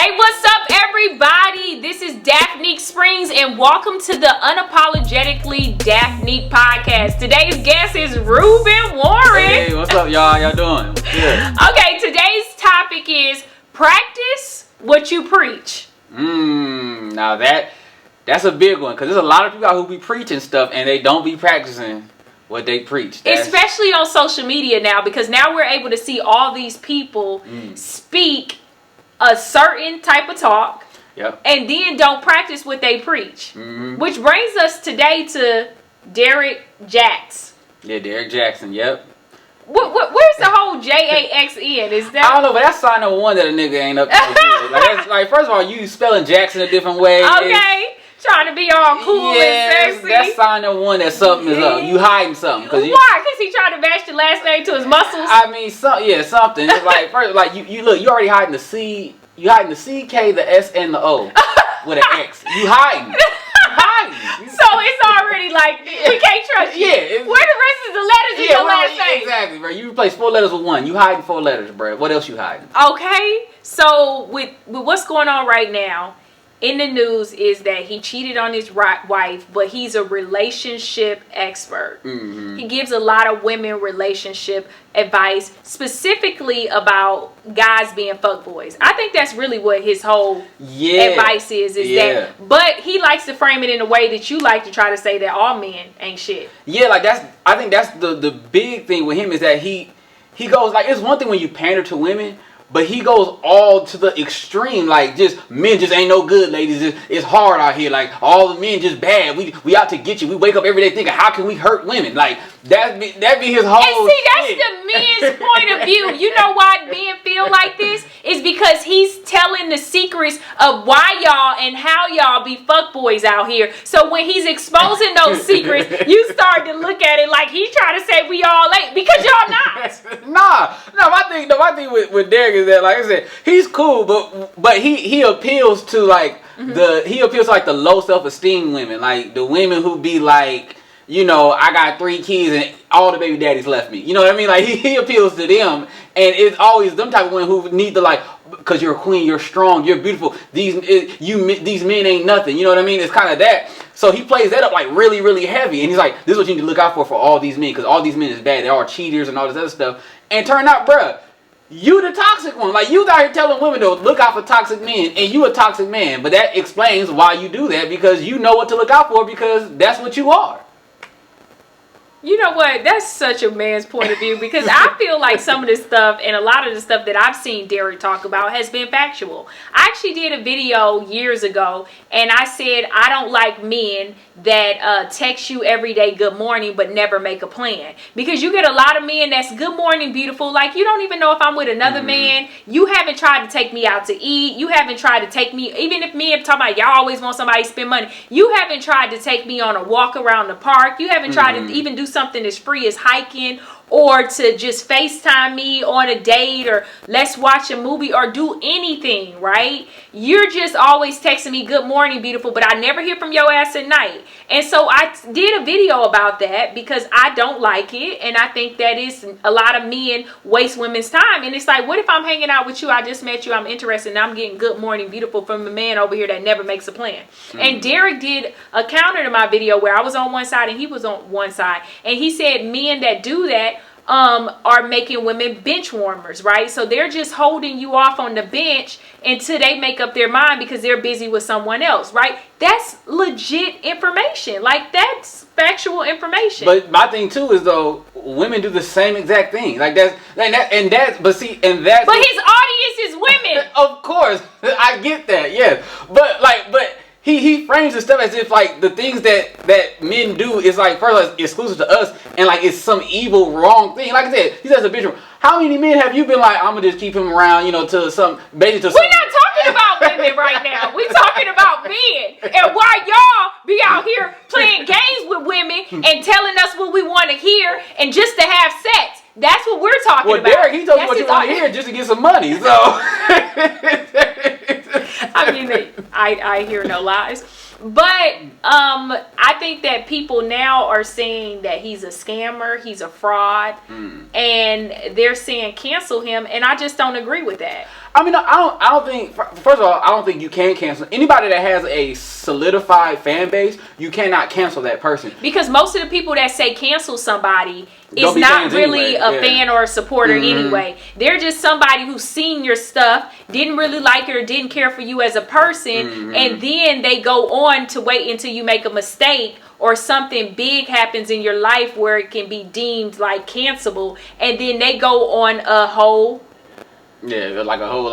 Hey, what's up, everybody? This is Daphnique Springs, and welcome to the Unapologetically Daphnique Podcast. Today's guest is Rubyn Warren. Hey, what's up, y'all? How y'all doing? Yeah. Okay, today's topic is practice what you preach. Now that's a big one, because there's a lot of people out who be preaching stuff and they don't be practicing what they preach. Especially on social media now, because now we're able to see all these people speak a certain type of talk, and then don't practice what they preach. Which brings us today to Derrick Jaxn. Yeah, Derrick Jaxn. Yep. Where's the whole Jaxn? Is that? I don't know, but that's sign number one that a nigga ain't up to. Like, first of all, you spelling Jackson a different way. Okay. Trying to be all cool and sexy. That's sign number one that something is up. You hiding something. Why? Because he trying to match your last name to his muscles? I mean, something. It's like, first, like you look, you already hiding the C. You hiding the CK, the S, and the O with an X. You hiding. So it's already like, we can't trust you. Yeah. Where the rest of the letters in your last name? Exactly, bro. You replace 4 letters with 1. You hiding 4 letters, bro. What else you hiding? Okay. So with what's going on right now in the news is that he cheated on his wife, but he's a relationship expert. He gives a lot of women relationship advice, specifically about guys being fuckboys. I think that's really what his whole advice is that. But he likes to frame it in a way that you like to try to say that all men ain't shit. Yeah, like I think that's the big thing with him is that he goes, like, it's one thing when you pander to women, but he goes all to the extreme, like, just men just ain't no good, ladies. It's hard out here. Like, all the men just bad. We out to get you. We wake up every day thinking, how can we hurt women? Like, that be his whole. And see, that's shit. the men's point of view. You know why men feel like this? Is because he's telling the secrets of why y'all and how y'all be fuckboys out here. So when he's exposing those secrets, you start to look at it like he's trying to say we all ain't, because y'all not. My thing with Derrick is that, like I said, he's cool, but he appeals to like the low self-esteem women, like the women who be like, you know, I got 3 kids and all the baby daddies left me. You know what I mean? Like he appeals to them, and it's always them type of women who need to, like, because you're a queen, you're strong, you're beautiful. These men ain't nothing. You know what I mean? It's kind of that. So he plays that up like really, really heavy, and he's like, this is what you need to look out for all these men, because all these men is bad. They're all cheaters and all this other stuff. And turn out, bruh, you the toxic one. Like, you out here telling women to look out for toxic men, and you a toxic man. But that explains why you do that, because you know what to look out for, because that's what you are. You know what? That's such a man's point of view, because I feel like some of this stuff and a lot of the stuff that I've seen Derrick talk about has been factual. I actually did a video years ago, and I said I don't like men that text you every day good morning but never make a plan, because you get a lot of men that's good morning beautiful, like, you don't even know if I'm with another man. You haven't tried to take me out to eat. You haven't tried to take me, even if men talking about y'all always want somebody to spend money, you haven't tried to take me on a walk around the park. You haven't tried to even do something as free as hiking, or to just FaceTime me on a date, or let's watch a movie, or do anything, right? You're just always texting me good morning beautiful, but I never hear from your ass at night. And so I did a video about that, because I don't like it, and I think that is a lot of men waste women's time. And it's like, what if I'm hanging out with you, I just met you, I'm interested, and I'm getting good morning beautiful from a man over here that never makes a plan. And Derrick did a counter to my video where I was on one side and he was on one side, and he said men that do that are making women bench warmers, right? So they're just holding you off on the bench until they make up their mind because they're busy with someone else, right? That's legit information. Like, that's factual information. But my thing too is, though, women do the same exact thing. Like but his audience is women. Of course, I get that, yes. But he frames the stuff as if, like, the things that men do is, like, first, it's exclusive to us, and, like, it's some evil, wrong thing. Like I said, he says a bitch. How many men have you been like, I'm gonna just keep him around, you know, to some, basically to some. We're not talking about women right now. We're talking about men. And why y'all be out here playing games with women and telling us what we want to hear and just to have sex. That's what we're talking about. Well, Derrick, he told you what you want to hear just to get some money, so. I mean, I hear no lies. But I think that people now are saying that he's a scammer, he's a fraud, and they're saying cancel him, and I just don't agree with that. I mean, I don't think. First of all, I don't think you can cancel anybody that has a solidified fan base. You cannot cancel that person because most of the people that say cancel somebody is not really a fan or a supporter anyway. They're just somebody who's seen your stuff, didn't really like it or didn't care for you as a person, and then they go on to wait until you make a mistake or something big happens in your life where it can be deemed like cancelable, and then they go on a whole like a whole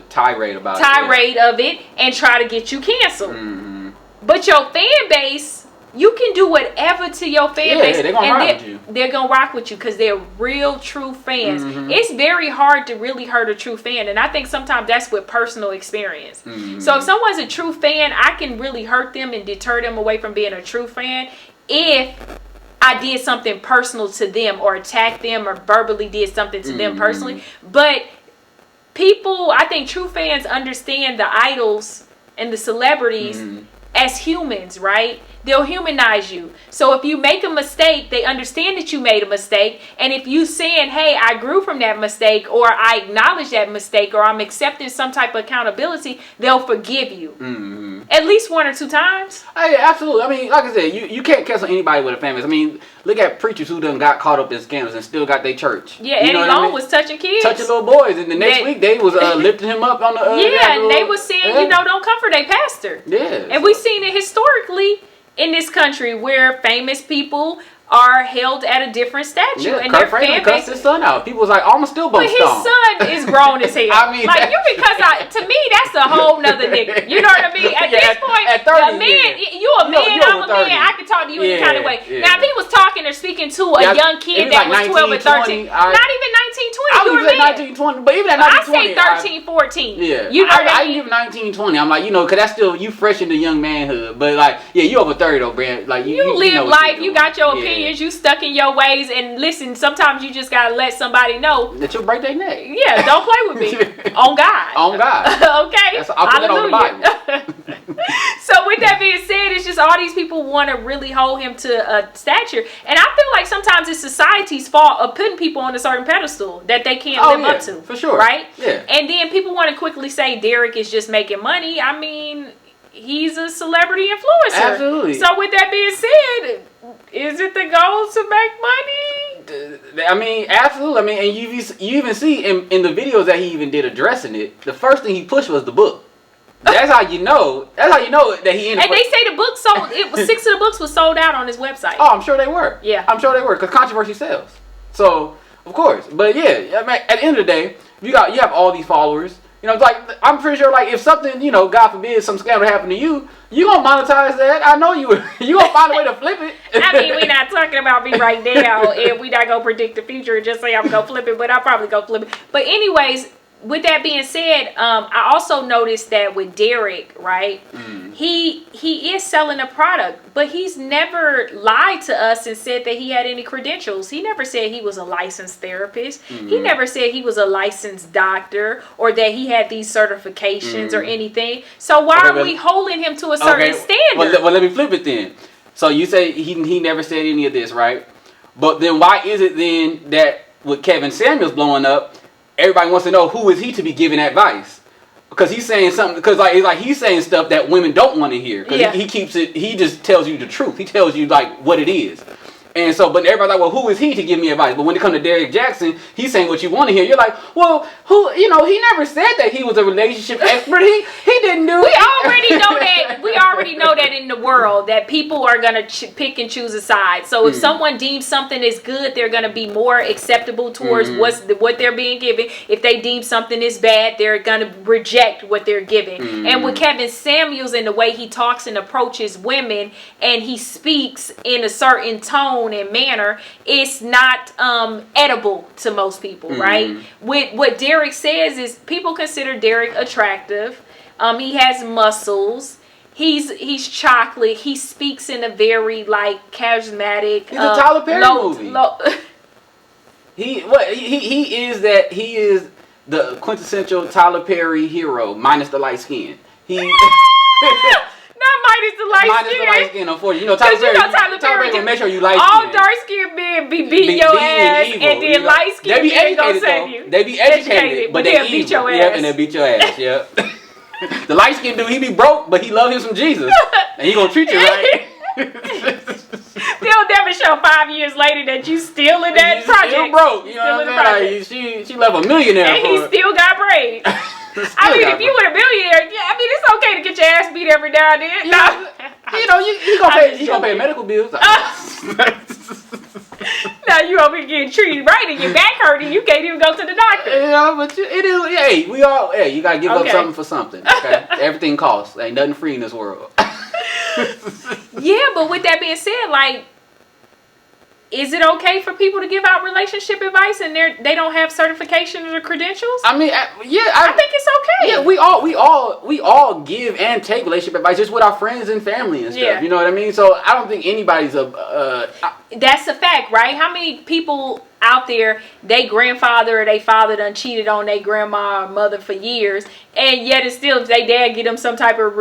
tirade about tirade of it and try to get you canceled. But your fan base, you can do whatever to your fan base, they're gonna rock with you. They're gonna rock with you because they're real, true fans. It's very hard to really hurt a true fan, and I think sometimes that's with personal experience. So if someone's a true fan, I can really hurt them and deter them away from being a true fan if I did something personal to them or attacked them or verbally did something to them personally. But people, I think true fans understand the idols and the celebrities as humans, right? They'll humanize you. So if you make a mistake, they understand that you made a mistake. And if you saying, hey, I grew from that mistake, or I acknowledge that mistake, or I'm accepting some type of accountability, they'll forgive you. At least 1 or 2 times. Hey, absolutely. I mean, like I said, you can't cancel anybody with a fan base. I mean, look at preachers who done got caught up in scandals and still got their church. Yeah, Eddie Long was touching kids. Touching little boys. And the next week, they was lifting him up on the... and they was saying, don't come for their pastor. Yeah. And we've seen it historically in this country where famous people are held at a different statue, and their fan base. Cussed his son out. People was like, "I'm still bump But his son is grown as hell. I mean, like to me, that's a whole nother nigga. You know what I mean? At this point, at 30, a man, you a man, I'm a man. I can talk to you any kind of way. Now, if he was talking or speaking to a young kid that was 12 or 13, not even 19, 20, I would say 19, 20, but even at 19, 20, I say 13, 14. Yeah, you know what I mean? I give 19, 20. I'm like, because that's still you fresh in the young manhood. But like, you over 30 though, Brand. Like you live life. You got your opinions. You stuck in your ways, and listen, sometimes you just gotta let somebody know that you'll break their neck. Yeah, don't play with me. On God. On God. Okay. I'll put that on the Bible. So with that being said, it's just all these people want to really hold him to a stature, and I feel like sometimes it's society's fault of putting people on a certain pedestal that they can't live up to. For sure. Right? Yeah. And then people want to quickly say Derrick is just making money. I mean, he's a celebrity influencer. Absolutely. So with that being said, is it the goal to make money? I mean, absolutely. I mean, and you even see in the videos that he even did addressing it, the first thing he pushed was the book. That's how you know. That's how you know that he. And they say the book sold. It was 6 of the books was sold out on his website. Oh, I'm sure they were. Yeah, I'm sure they were because controversy sells. So of course, but yeah, I mean, at the end of the day, you have all these followers. Like I'm pretty sure, like if something, God forbid, some scandal happened to you, you gonna monetize that. I know you gonna find a way to flip it. I mean, we're not talking about me right now, and we not gonna predict the future and just say I'm gonna flip it, but I'll probably go flip it. But anyways, with that being said, I also noticed that with Derrick, right? He is selling a product, but he's never lied to us and said that he had any credentials. He never said he was a licensed therapist. He never said he was a licensed doctor or that he had these certifications or anything. So why are we holding him to a certain standard? Well, let me flip it then. So you say he never said any of this, right? But then why is it then that with Kevin Samuels blowing up, everybody wants to know who is he to be giving advice? Because he's saying something. Because like he's saying stuff that women don't want to hear. Because he keeps it. He just tells you the truth. He tells you like what it is. And so, but everybody's like, well, who is he to give me advice? But when it comes to Derrick Jaxn, he's saying what you want to hear. You're like, well, who? He never said that he was a relationship expert. He didn't do it. We already know that in the world that people are gonna pick and choose a side. So if someone deems something is good, they're gonna be more acceptable towards what they're being given. If they deem something is bad, they're gonna reject what they're given. And with Kevin Samuels and the way he talks and approaches women, and he speaks in a certain tone and manner, it's not edible to most people, right? With what Derrick says is people consider Derrick attractive. He has muscles. He's chocolate. He speaks in a very like charismatic. He's a Tyler Perry movie. He is the quintessential Tyler Perry hero minus the light skin. He. Not minus the light Minus the light skin, unfortunately. You know, Tyler Perry will make sure you light skin. All dark skinned men be beating your ass, and then light skinned men gonna save you. They be educated, but they'll beat your ass. Yep, and they'll beat your ass. Yep. The light skinned dude, he be broke, but he love him some Jesus, and he gonna treat you right. They'll never show 5 years later that you still in that project. Still broke. You know what I'm saying? Like, she left a millionaire. And he still got braids. I mean, if you were a millionaire, yeah, I mean, it's okay to get your ass beat every now and then. Yeah. You know, you gonna pay medical bills. Now you over here getting treated right and your back hurting, you can't even go to the doctor. Yeah, but it is. Hey, you gotta give up something for something. Okay, everything costs. Ain't nothing free in this world. Yeah, but with that being said, like, is it okay for people to give out relationship advice and they don't have certifications or credentials? I mean, I think it's okay. Yeah, we all give and take relationship advice just with our friends and family and stuff. Yeah. You know what I mean? So I don't think anybody's that's a fact, right? How many people out there, they grandfather or they father done cheated on their grandma or mother for years, and yet it's still, if they dad get them some type of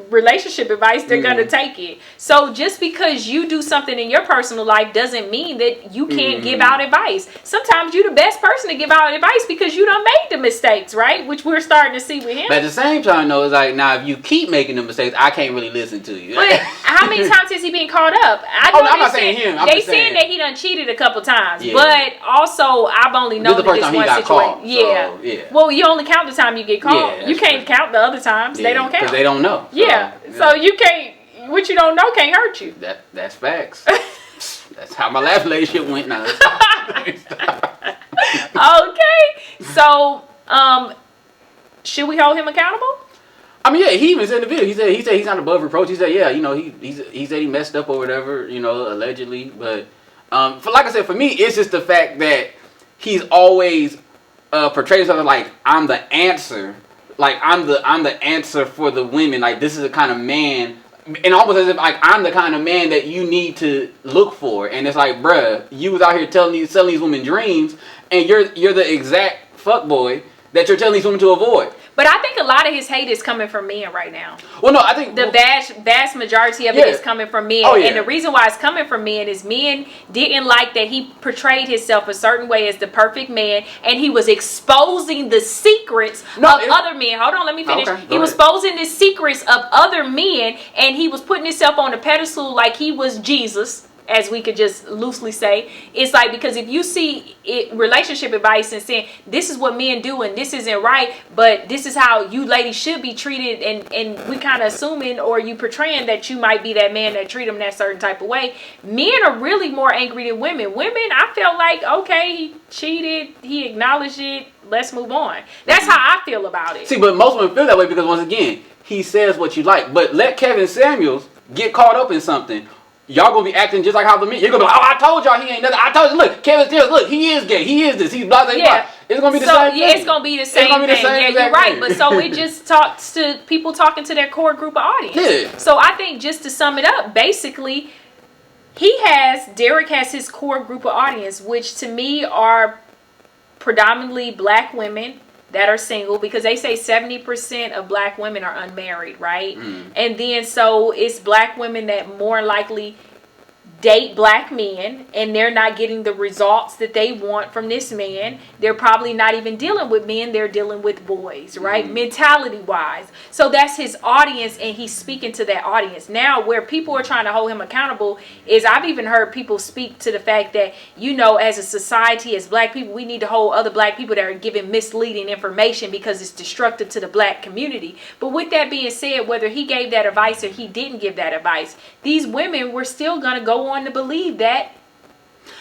relationship advice, they're gonna take it. So just because you do something in your personal life doesn't mean that you can't give out advice. Sometimes you're the best person to give out advice because you done made the mistakes, right? Which we're starting to see with him. But at the same time, though, it's like, now if you keep making the mistakes, I can't really listen to you. But how many times has he been caught up? I'm not saying him. They saying that he done cheated a couple times, but also I've only known this one situation. Caught, yeah. So, yeah. Well, you only count the time you get caught. Yeah, you can't count the other times. They don't count because they don't know. So you can't. What you don't know can't hurt you. That's facts. That's how my last relationship went now. Okay. So, should we hold him accountable? I mean, yeah, he even said in the video, he said he's not above reproach. He said, yeah, you know, he said he messed up or whatever, you know, allegedly. But like I said, for me, it's just the fact that he's always portrayed himself like, I'm the answer. Like, I'm the answer for the women. Like, this is the kind of man, and almost as if like I'm the kind of man that you need to look for. And it's like, bruh, you was out here selling these women dreams, and you're the exact fuckboy that you're telling these women to avoid. But I think a lot of his hate is coming from men right now. Well, no, I think the vast majority of it is coming from men. Oh, yeah. And the reason why it's coming from men is men didn't like that he portrayed himself a certain way as the perfect man, and he was exposing the secrets of other men. Hold on, let me finish. Okay, he was exposing the secrets of other men, and he was putting himself on a pedestal like he was Jesus, as we could just loosely say. It's like, because if you see relationship advice and saying this is what men do and this isn't right, but this is how you ladies should be treated, and we kind of assuming, or you portraying that you might be that man that treat them that certain type of way, men are really more angry than women. Women, I felt like, okay, he cheated, he acknowledged it, let's move on. That's how I feel about it. See, but most women feel that way because, once again, he says what you like. But let Kevin Samuels get caught up in something, y'all gonna be acting just like how the men. You're gonna be like, oh, I told y'all he ain't nothing. I told you, look, Kevin Samuels, look, he is gay. He is this. He's blah, blah, blah. It's gonna be the same thing. Yeah, it's gonna be the same thing. Yeah, you're right. But so it just talks to people talking to their core group of audience. Yeah. So I think, just to sum it up, basically, Derrick has his core group of audience, which to me are predominantly black women that are single, because they say 70% of black women are unmarried, right? And then so it's black women that more likely date black men, and they're not getting the results that they want from this man. They're probably not even dealing with men, they're dealing with boys, right? Mentality wise. So that's his audience, and he's speaking to that audience. Now, where people are trying to hold him accountable is, I've even heard people speak to the fact that, you know, as a society, as black people, we need to hold other black people that are giving misleading information because it's destructive to the black community. But with that being said, whether he gave that advice or he didn't give that advice, these women were still going to go on to believe that.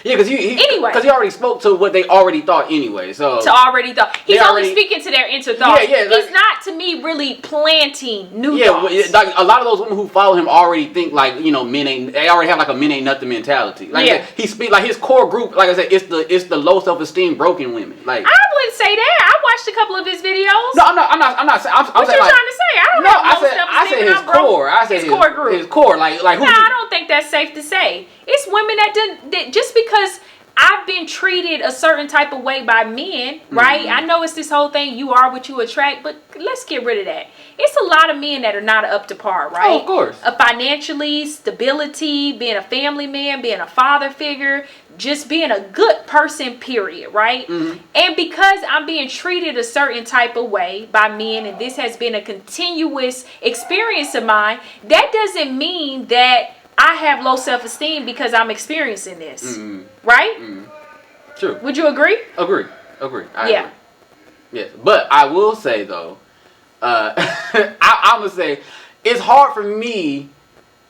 Yeah, because he already spoke to what they already thought anyway. So he's only speaking to their inner thoughts. Yeah, he's not, to me, really planting new thoughts. Yeah, like a lot of those women who follow him already think like, you know, they already have like a men ain't nothing mentality. Like he speak like his core group. Like I said, it's the low self-esteem broken women. Like, I wouldn't say that. I watched a couple of his videos. No, I'm not saying. What you trying to say? I don't have low self-esteem. I said his core. I said his core group. His core. Like who? No, I don't think that's safe to say. It's women that just because I've been treated a certain type of way by men, right? I know it's this whole thing, you are what you attract, but let's get rid of that. It's a lot of men that are not up to par, right? Oh, of course. Financially, stability, being a family man, being a father figure, just being a good person, period, right? And because I'm being treated a certain type of way by men, and this has been a continuous experience of mine, that doesn't mean that I have low self-esteem because I'm experiencing this, right? True. Would you agree? Agree. I agree. Yes, but I will say though, I'm gonna say it's hard for me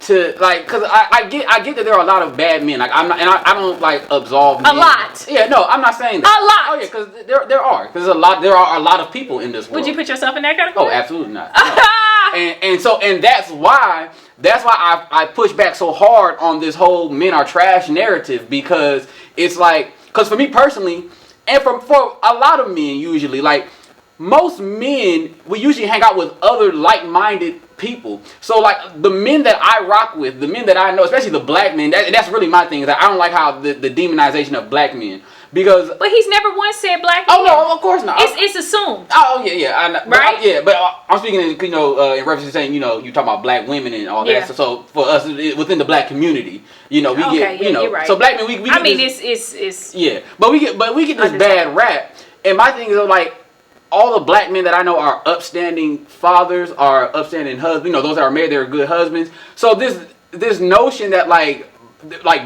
to like, cause I get that there are a lot of bad men. Like I don't like absolve men. A lot. Yeah, no, I'm not saying that. A lot. Oh yeah, cause there are a lot of people in this world. Would you put yourself in that category? Oh, absolutely not. No. and that's why I push back so hard on this whole men are trash narrative, because it's like, because for me personally, and for a lot of men usually, like most men, we usually hang out with other like-minded people. So like the men that I rock with, the men that I know, especially the black men, that's really my thing. Is that I don't like how the demonization of black men. Because, but he's never once said black men. Oh no, of course not. It's assumed. Oh yeah, right? But I'm speaking in in reference to saying, you talking about black women and all that. So for us within the black community, we get you're right. So black men, we I mean, it's yeah, but we get this bad rap. And my thing is like, all the black men that I know are upstanding fathers, are upstanding husbands. Those that are married, they're good husbands. So this notion that like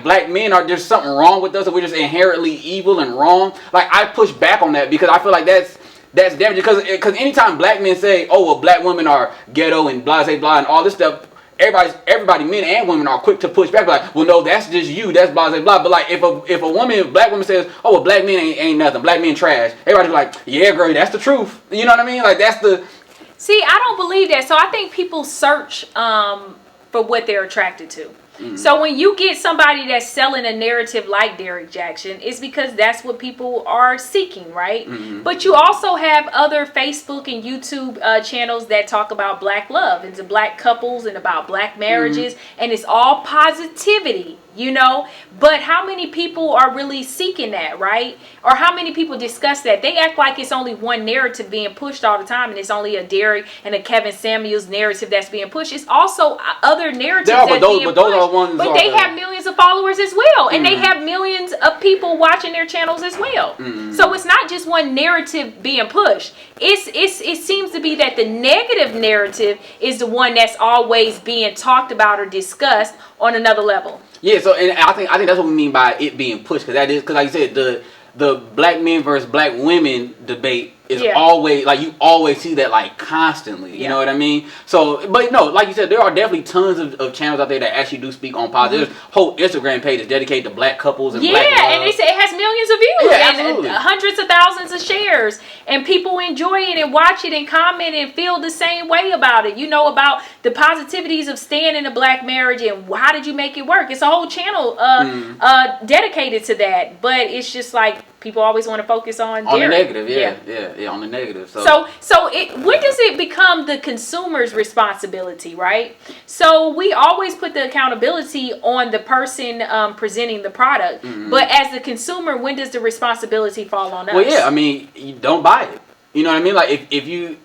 black men are, there's something wrong with us, and we're just inherently evil and wrong. Like I push back on that, because I feel like that's damaging. Because anytime black men say, oh well, black women are ghetto and blah blah blah and all this stuff, everybody, men and women, are quick to push back. Like, well, no, that's just you. That's blah blah blah. But like, if a black woman says, oh well, black men ain't nothing. Black men trash. Everybody's like, yeah, girl, that's the truth. You know what I mean? Like that's the. See, I don't believe that. So I think people search for what they're attracted to. So when you get somebody that's selling a narrative like Derrick Jaxn, it's because that's what people are seeking, right? But you also have other Facebook and YouTube channels that talk about black love and the black couples and about black marriages, and it's all positivity, but how many people are really seeking that, right? Or how many people discuss that? They act like it's only one narrative being pushed all the time, and it's only a Derrick and a Kevin Samuels narrative that's being pushed. It's also other narratives being pushed. Those are ones, but they have millions of followers as well, and they have millions of people watching their channels as well. So it's not just one narrative being pushed. It seems to be that the negative narrative is the one that's always being talked about or discussed on another level. Yeah, so and I think that's what we mean by it being pushed, because like you said, the black men versus black women debate is always, like, you always see that, like, constantly. You know what I mean? So, but no, like you said, there are definitely tons of channels out there that actually do speak on positive. There's whole Instagram pages dedicated to black couples and black love. And they say it has millions of views absolutely. And hundreds of thousands of shares, and people enjoy it and watch it and comment and feel the same way about it. About the positivities of staying in a black marriage and how did you make it work. It's a whole channel dedicated to that, but it's just like people always want to focus on the negative. Yeah, on the negative. So when does it become the consumer's responsibility, right? So we always put the accountability on the person presenting the product, but as the consumer, when does the responsibility fall on us? Well, yeah, I mean, you don't buy it. You know what I mean? Like if you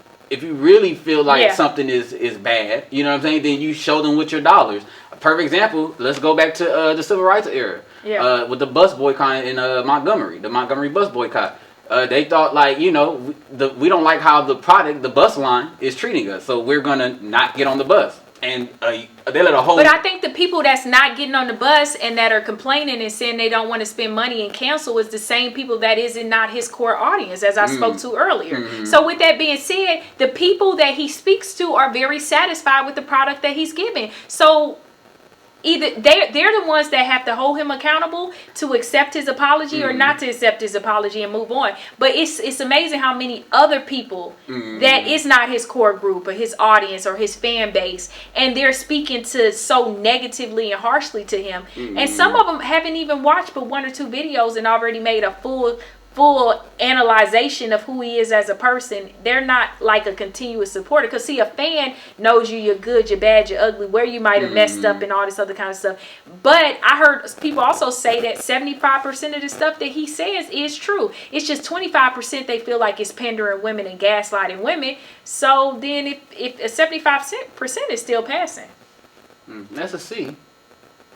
really feel like something is bad, you know what I'm saying, then you show them with your dollars. A perfect example, let's go back to the civil rights era. With the bus boycott in Montgomery, the Montgomery bus boycott. They thought, like, we don't like how the bus line is treating us, so we're gonna not get on the bus. And they let a whole. But I think the people that's not getting on the bus and that are complaining and saying they don't want to spend money and cancel is the same people that is not his core audience, as I spoke to earlier. So with that being said, the people that he speaks to are very satisfied with the product that he's giving. So either they're the ones that have to hold him accountable to accept his apology or not to accept his apology and move on. But it's amazing how many other people that is not his core group or his audience or his fan base, and they're speaking to so negatively and harshly to him. And some of them haven't even watched but one or two videos and already made a full analyzation of who he is as a person. They're not like a continuous supporter. Because see, a fan knows you're good, you're bad, you're ugly, where you might have messed up and all this other kind of stuff. But I heard people also say that 75% of the stuff that he says is true. It's just 25% they feel like it's pandering women and gaslighting women. So then if 75% is still passing. That's a C.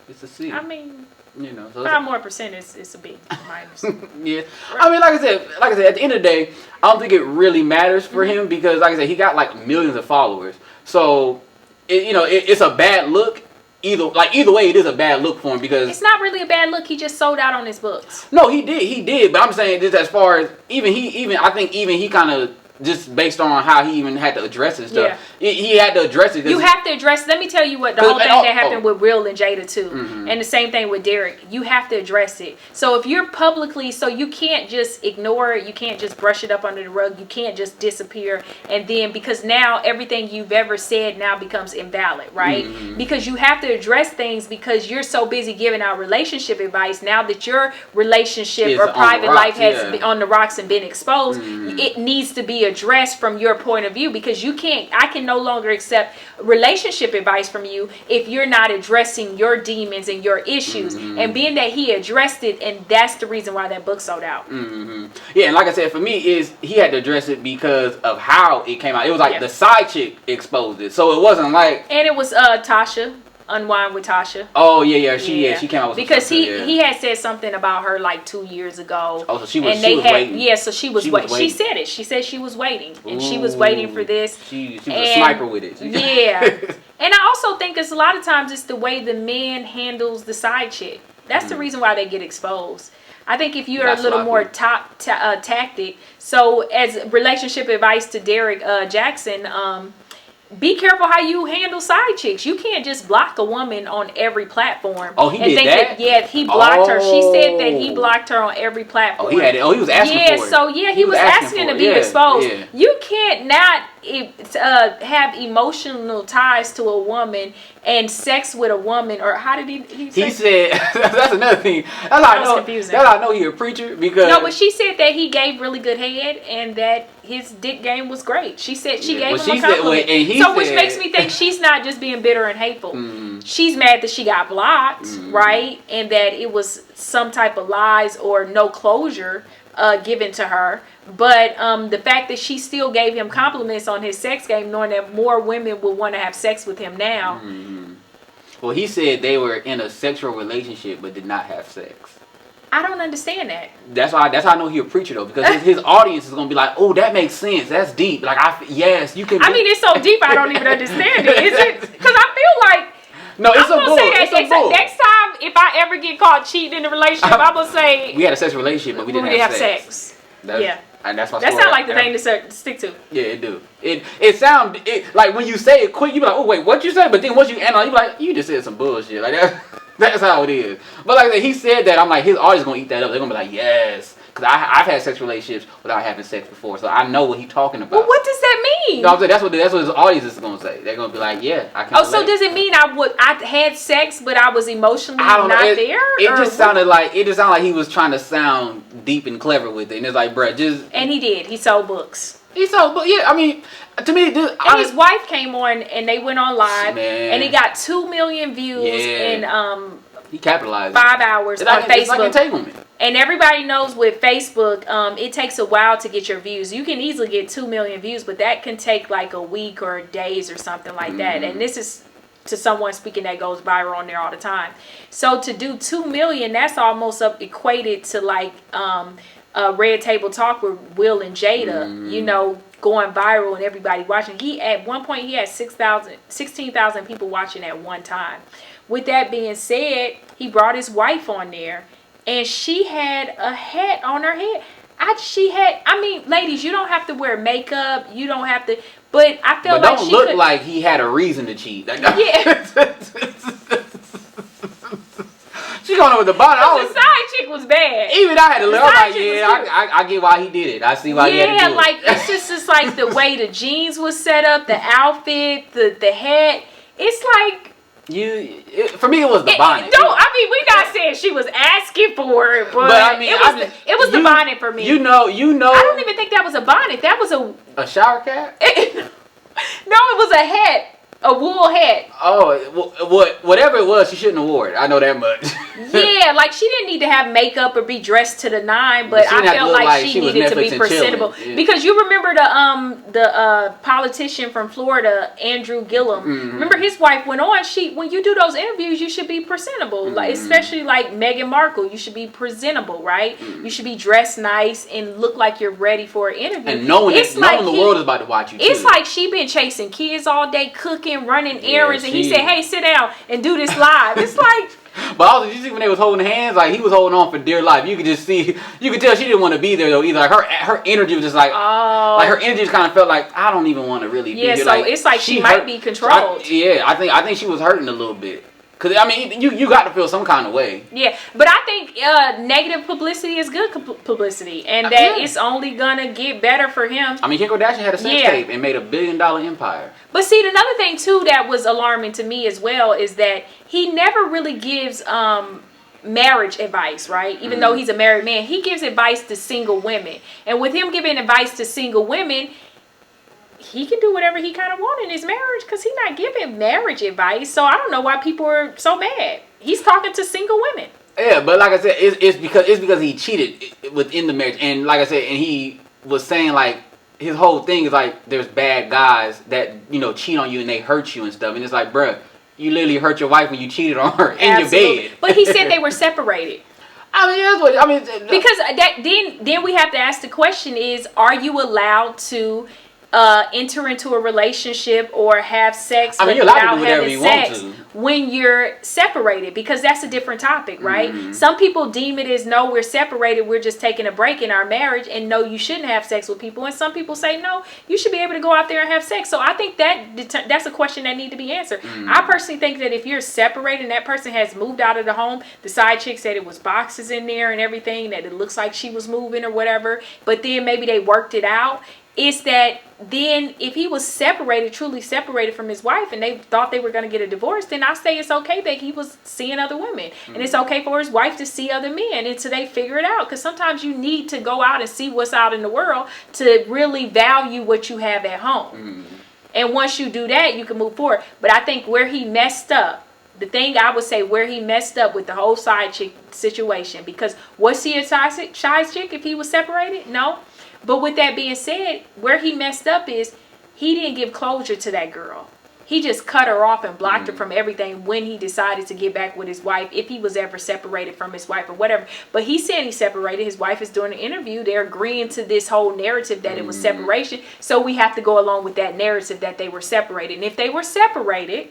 It's a C. I mean, you know, so 5 more percent is a B minus. Yeah, I mean, like I said, at the end of the day, I don't think it really matters for him because, like I said, he got like millions of followers. So, it's a bad look. Either way, it is a bad look for him because it's not really a bad look. He just sold out on his books. No, he did. But I'm saying just as far as I think he kind of. Just based on how he even had to address it and stuff. Yeah. He had to address it. You have to address. Let me tell you what the whole thing that happened with Will and Jada too. And the same thing with Derrick. You have to address it. So if you're publicly, so you can't just ignore it. You can't just brush it up under the rug. You can't just disappear. And then because now everything you've ever said now becomes invalid, right? Because you have to address things because you're so busy giving out relationship advice. Now that your relationship or private life has been on the rocks and been exposed, it needs to be addressed from your point of view because I can no longer accept relationship advice from you if you're not addressing your demons and your issues. And being that he addressed it, and that's the reason why that book sold out. Yeah, and like I said, for me he had to address it because of how it came out. It was like the side chick exposed it, so it wasn't like. And it was Tasha. Unwind with Tasha. Oh yeah, she came out with because he had said something about her like 2 years ago. Oh, so she was waiting. Yeah, so she was waiting. She said it. She said she was waiting, and she was waiting for this. She was a sniper with it. Yeah, and I also think it's a lot of times it's the way the man handles the side chick. That's the reason why they get exposed. I think if you're a little more tactic. So as relationship advice to Derrick Jaxn. Be careful how you handle side chicks. You can't just block a woman on every platform. Oh, he did that? Yeah, he blocked her. She said that he blocked her on every platform. Oh, he was asking for it. Yeah, so he was asking to be exposed. Yeah. You can't not have emotional ties to a woman and sex with a woman, or how did he say? He said, that's another thing. That's how I know he's a preacher because. No, but she said that he gave really good head and that his dick game was great. She said she gave him a compliment. Which makes me think she's not just being bitter and hateful. She's mad that she got blocked, right? And that it was some type of lies or no closure given to her. But the fact that she still gave him compliments on his sex game, knowing that more women will want to have sex with him now. Well, he said they were in a sexual relationship but did not have sex. I don't understand that. That's how I know he's a preacher though, because his audience is gonna be like, "Oh, that makes sense. That's deep." Like, yes, you can. I mean, it's so deep, I don't even understand it. Is it? Because I feel like. No, it's a bull. Next time, if I ever get caught cheating in a relationship, I'm gonna say we had a sexual relationship, but we didn't have sex. Yeah. And that's my story. That sounds like the thing to stick to. Yeah, it do. It sound like when you say it quick, you be like, "Oh wait, what you say?" But then once you analyze, you be like, "You just said some bullshit." Like that. That's how it is. But like he said that, I'm like, his audience gonna eat that up. They're gonna be like, yes, because I've had sexual relationships without having sex before, so I know what he's talking about. Well, what does that mean? No, I'm saying that's what his audience is gonna say. They're gonna be like, yeah, I can. Oh, so does it mean I had sex, but I was emotionally not there? It just sounded like he was trying to sound deep and clever with it, and it's like, bruh, just. And he did. He sold books. But yeah, I mean, to me, his wife came on and they went on live, and he got 2 million views in he capitalized 5 hours on Facebook. It's like entanglement. And everybody knows with Facebook, it takes a while to get your views. You can easily get 2 million views, but that can take like a week or days or something like that. And this is to someone speaking that goes viral on there all the time. So to do 2 million, that's almost equated to like Red Table Talk with Will and Jada, going viral and everybody watching. At one point he had 16,000 people watching at one time. With that being said, he brought his wife on there, and she had a hat on her head. Ladies, you don't have to wear makeup. You don't have to. But I feel like she look like he had a reason to cheat. Yeah. She going over the bottom. The side chick was bad. Even I had to look. I was like, yeah, I get why he did it. I see why he had to do it. Yeah, like it's just like the way the jeans was set up, the outfit, the hat. It's like For me, it was the bonnet. No, I mean, we not saying she was asking for it, but I mean, it was the bonnet for me. You know. I don't even think that was a bonnet. That was a shower cap. No, it was a hat. A wool hat. Oh, whatever it was, she shouldn't have wore it. I know that much. Yeah, like she didn't need to have makeup or be dressed to the nine, but I felt like she needed to be presentable. Yeah. Because you remember the politician from Florida, Andrew Gillum. Mm-hmm. Remember his wife went on. When you do those interviews, you should be presentable. Mm-hmm. Like especially like Meghan Markle, you should be presentable, right? Mm-hmm. You should be dressed nice and look like you're ready for an interview. And knowing the world is about to watch you. It's like she been chasing kids all day, cooking, running errands, and he said, "Hey, sit down and do this live." It's like. But also, you see when they was holding hands, like he was holding on for dear life. You could just see, you could tell she didn't want to be there though either. Like her energy was just like her energy just kind of felt like I don't even want to really be here. Yeah, so like, it's like she might be controlled. I think she was hurting a little bit. Cause I mean, you got to feel some kind of way. Yeah, but I think negative publicity is good publicity, and that it's only gonna get better for him. I mean, Kim Kardashian had a sex tape and made $1 billion empire. But see, another thing too that was alarming to me as well is that he never really gives marriage advice, right? Even though he's a married man, he gives advice to single women, and with him giving advice to single women. He can do whatever he kind of wants in his marriage because he's not giving marriage advice. So I don't know why people are so mad. He's talking to single women. Yeah, but like I said, it's because he cheated within the marriage, and like I said, and he was saying like his whole thing is like there's bad guys that cheat on you and they hurt you and stuff, and it's like, bruh, you literally hurt your wife when you cheated on her in your bed. But he said they were separated. I mean, that's what I mean. Because then we have to ask the question: is are you allowed to? Enter into a relationship or have sex without having sex when you're separated, because that's a different topic, right? Mm-hmm. Some people deem it as no, we're separated, we're just taking a break in our marriage, and no, you shouldn't have sex with people. And some people say no, you should be able to go out there and have sex. So I think that's a question that needs to be answered. Mm-hmm. I personally think that if you're separated and that person has moved out of the home, the side chick said it was boxes in there and everything, that it looks like she was moving or whatever, but then maybe they worked it out. It's that then if he was truly separated from his wife, and they thought they were going to get a divorce, then I say it's okay that he was seeing other women. Mm-hmm. And it's okay for his wife to see other men until they figure it out. Because sometimes you need to go out and see what's out in the world to really value what you have at home. Mm-hmm. And once you do that, you can move forward. But I think where he messed up, the thing I would say where he messed up with the whole side chick situation, because was he a side chick if he was separated? No. But with that being said, where he messed up is he didn't give closure to that girl. He just cut her off and blocked her from everything when he decided to get back with his wife, if he was ever separated from his wife or whatever. But he said he separated. His wife is doing an interview. They're agreeing to this whole narrative that it was separation. So we have to go along with that narrative that they were separated. And if they were separated,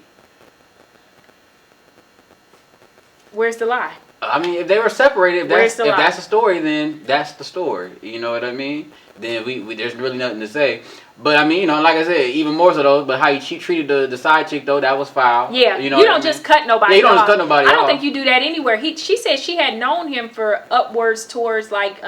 where's the lie? I mean, if they were separated, if that's the story, then that's the story. You know what I mean? Then we there's really nothing to say. But I mean, like I said, even more so though. But how you treated the side chick though, that was foul. Yeah, you don't just cut nobody. Yeah, you don't just cut nobody. I don't think you do that anywhere. She said she had known him for upwards towards like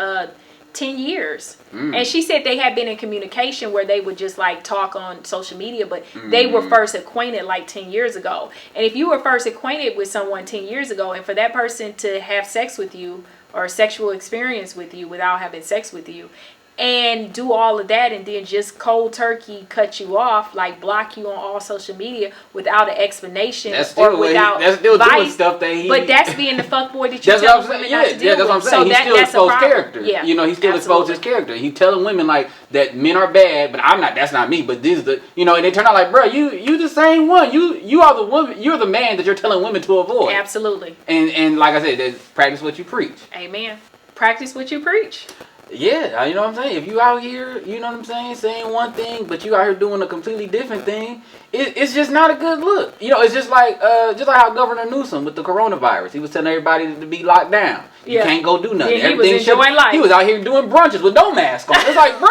10 years. And she said they had been in communication where they would just like talk on social media, but they were first acquainted like 10 years ago. And if you were first acquainted with someone 10 years ago, and for that person to have sex with you or sexual experience with you without having sex with you, and do all of that, and then just cold turkey cut you off, like block you on all social media without an explanation or without doing stuff that he. But that's being the fuckboy that you tell women not to deal with. That's what I'm saying. So he still exposed character. Yeah, he still exposed his character. He telling women like that men are bad, but I'm not. That's not me. But this is the and they turn out like, bro, you the same one. You are the woman. You're the man that you're telling women to avoid. Absolutely. And like I said, practice what you preach. Amen. Practice what you preach. Yeah, you know what I'm saying? If you out here, you know what I'm saying, saying one thing, but you out here doing a completely different thing, it's just not a good look. It's just like how Governor Newsom with the coronavirus. He was telling everybody to be locked down. You can't go do nothing. Yeah, he was enjoying life. He was out here doing brunches with no mask on. It's like, bro,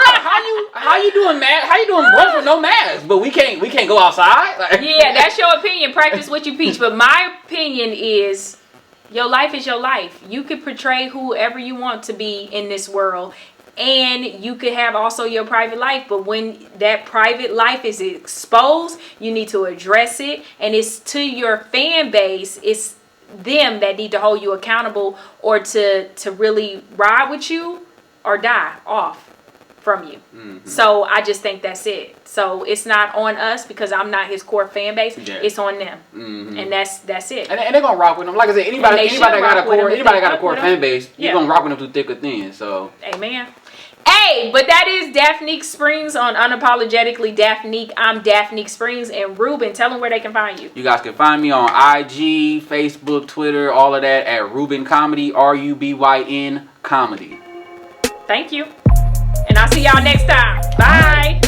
how you doing brunch with no mask? But we can't go outside? Like, yeah, that's your opinion. Practice what you preach. But my opinion is, your life is your life. You can portray whoever you want to be in this world. and you could have also your private life. But when that private life is exposed, you need to address it, and it's to your fan base. It's them that need to hold you accountable, or to really ride with you or die off from you. So I just think that's it. So it's not on us, because I'm not his core fan base. It's on them, and that's it. And they're gonna rock with them. Like I said, anybody that got a core fan base, you're gonna rock with them through thick or thin. So amen. Hey, but that is Daphnique Springs on Unapologetically Daphnique. I'm Daphnique Springs, and Rubyn, tell them where they can find you. You guys can find me on IG, Facebook, Twitter, all of that at Rubyn Comedy, RUBYN Comedy. Thank you. And I'll see y'all next time. Bye.